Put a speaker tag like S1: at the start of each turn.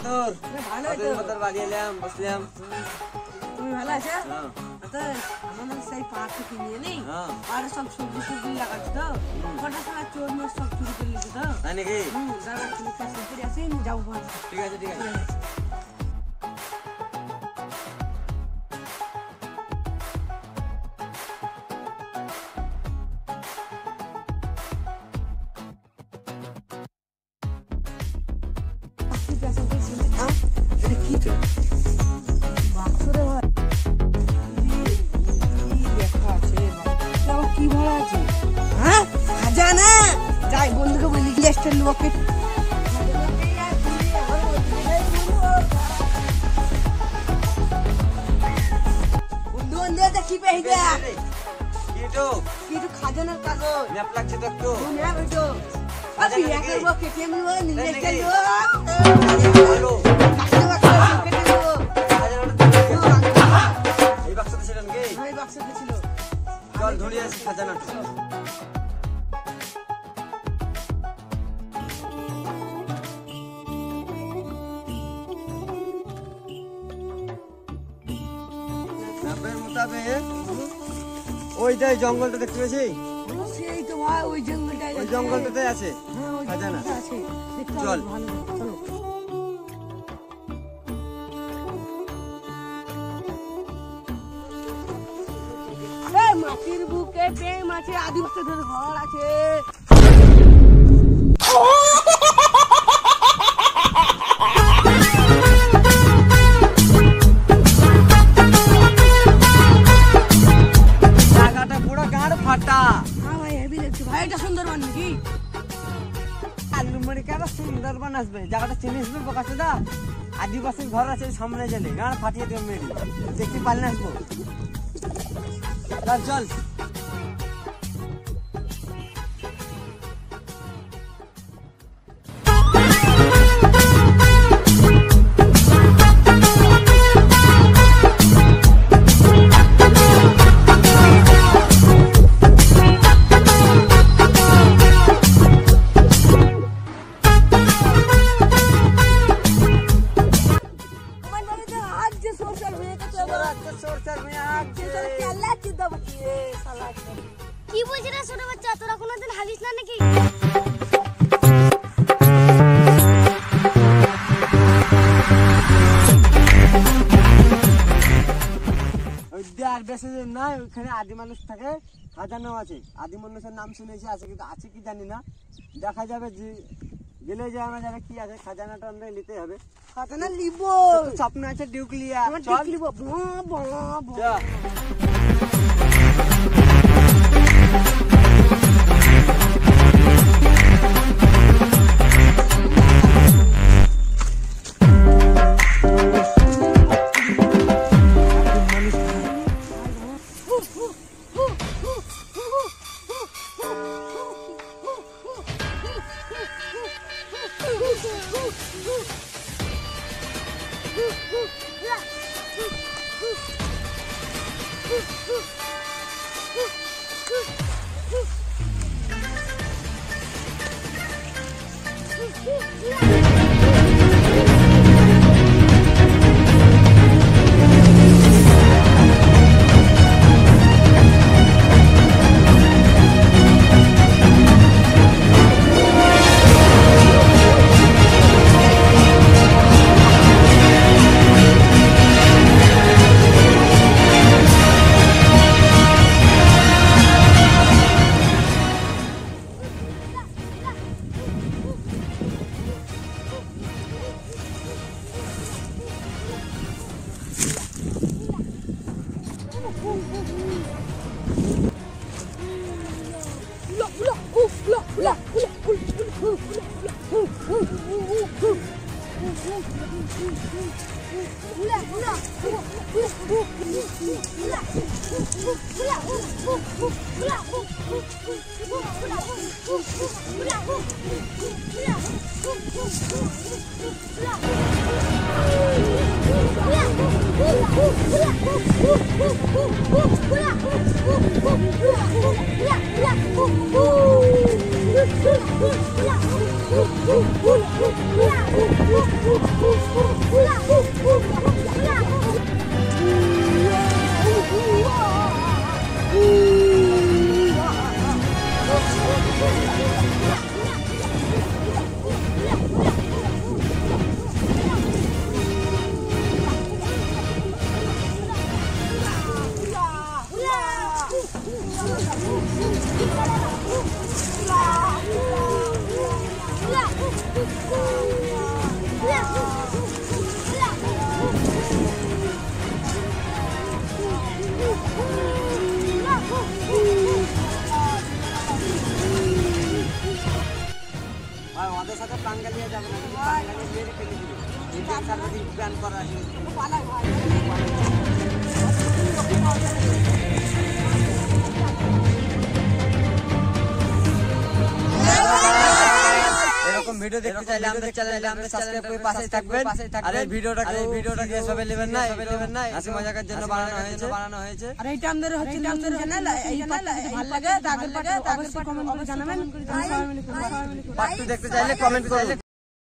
S1: তোর?
S2: ভালো তো।
S1: তোর বাড়ি এলাম, বসলাম।
S2: তুমি ভালো আছো?
S1: হ্যাঁ।
S2: আচ্ছা আমাদের সেই পাড় থেকে নিয়ে নেই
S1: হ্যাঁ।
S2: পাড়ে সব সবজি সবজি লাগাচ্ছি তো কটা সময় চোর মোর সব চুরি করে নিচ্ছে তো
S1: তাই নাকি?
S2: দাদা তুমি কাজ করে আসি যাবো ভাত
S1: ঠিক আছে, ঠিক আছে।
S2: যাই বন্ধুকে বলি গ্যাসটার লোকে বন্ধু বন্ধু কি পেয়ে গেয়া কিছু খাজানার কাগজ
S1: ম্যাপ লাগছে তো একটু।
S2: ম্যাপ হইতো আপনি একের বকে কেমন হয় গ্যাসটার লোক
S1: ভালো।
S2: কাছে বাক্স কেটে দেবো
S1: এই বাক্সটা ছিল নাকি?
S2: ওই বাক্সতে ছিল
S1: চল ধরে আসি খাজানাটা। ম্যাপের মোতাবেক ওই যে জঙ্গলটা দেখতে পেয়েছি,
S2: সেই তো ভাই ওই জঙ্গলটায়
S1: ওই জঙ্গলটাতে আছে
S2: হ্যাঁ ওই
S1: খাজানা।
S2: জঙ্গলটা আছে দেখতে
S1: চল।
S2: হবে ভালো চলো মাটির বুকে প্রেম আছে আদিবাসী ঘর আছে
S1: জায়গাটা পুরো গাড় ফাটা।
S2: হ্যাঁ ভাই হেভি লাগছে ভাই এটা সুন্দরবন নাকি
S1: আলুমারি কেন সুন্দরবন আসবে? জায়গাটা চিনে আসবে বোকাছে দা। আদিবাসীর ঘর আছে সামনে গেলে গাড় ফাটিয়ে দেবে মেরি। দেখতে পারলে আসবো। চল চল।
S3: কি বলছিস রে ছোট বাচ্চা, তোরা কোনোদিন হালিস না নাকি?
S1: আর বেশি দিন নয়, ওইখানে আদি মানুষ থাকে, খাজানা আছে। আদি মানুষের নাম শুনেছি, আছে কিন্তু আছে কি জানি না। দেখা যাবে যে গেলে জানা যাবে কি আছে। খাজানাটা আমাদের নিতে হবে।
S2: খাজানা লিব
S1: স্বপ্ন আছে ডিউক্লিয়া।
S2: চল লিব
S1: যা।
S3: Hula!
S1: আর ওদের সাথে পাঙ্গা নিয়ে যাবে না, কিন্তু পাঙ্গা নিয়ে মেরে ফেলে দিবে। এটা সার্বজনীন প্ল্যান করা আছে। এরকম ভিডিও দেখতে চাইলে আমাদের চ্যানেলে সাবস্ক্রাইব করে পাশে থাকবেন। আর এই ভিডিওটাকে সবাই নেবেন না, হাসি মজাকের জন্য বানানো হয়েছে।
S2: আর এইটা আমাদের হচ্ছে নতুন চ্যানেল, এই চ্যানেল ভালো লাগে তাদের পাশে অবশ্যই কমেন্ট করে জানাবেন।
S1: পার্ট 2 দেখতে চাইলে কমেন্ট করবেন।